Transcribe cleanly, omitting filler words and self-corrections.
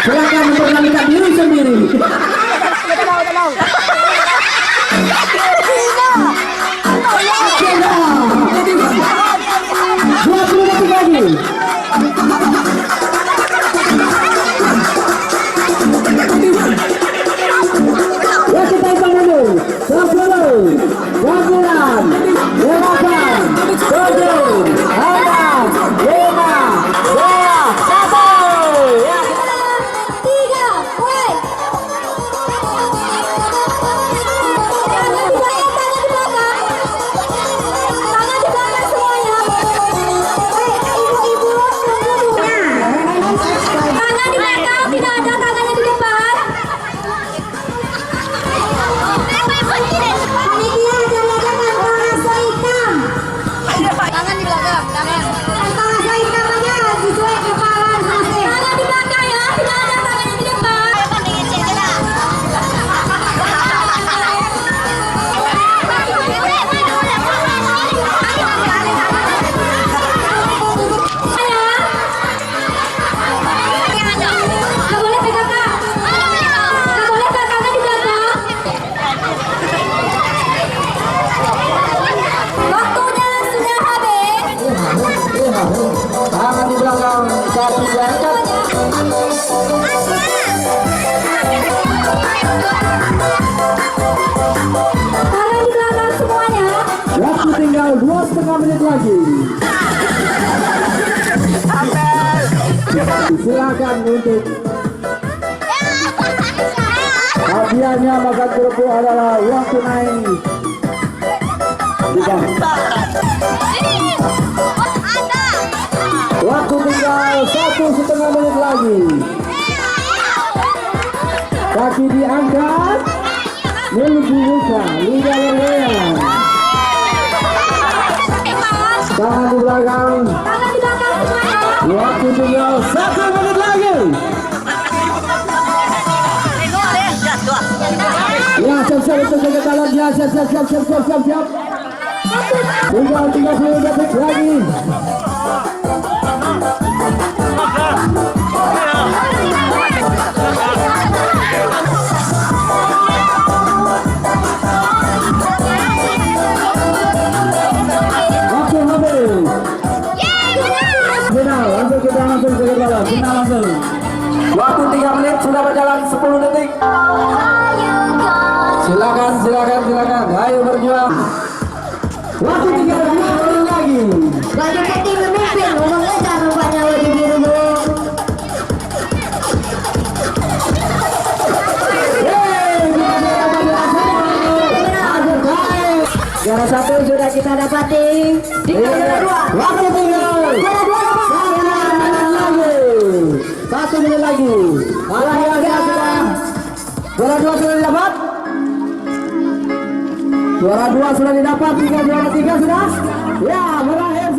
Silakan untuk menentukan diri sendiri. Tangan di belakang, kaki diangkat. Tangan di belakang semuanya. Waktu tinggal 2,5 menit lagi. Silakan untuk hadiahnya makan kerupuk adalah uang tunai. Waktu tinggal 1,5 menit lagi. Kaki diangkat, menuju muka, lidah bergoyang. Tangan di belakang. Waktu tinggal 1 menit lagi. Ya, siap-siap untuk keketalan. Ya, siap. Tinggal 30 detik lagi. Waktu habis. Final, langsung kita langsung ke kepala. Final langsung. Waktu 3 menit sudah berjalan 10 detik. Silakan. Ayo berjuang. Waktu 3 menit lagi. Banyak ketim memimpin, ngomong aja rupanya wajib biru bro. Juara 1 sudah kita dapati. Juara 2. Waktu tinggal. Juara 1 menit lagi. Juara 2 sudah didapat. Juara 2 sudah didapat. Juara 3 sudah. Ya, berakhir.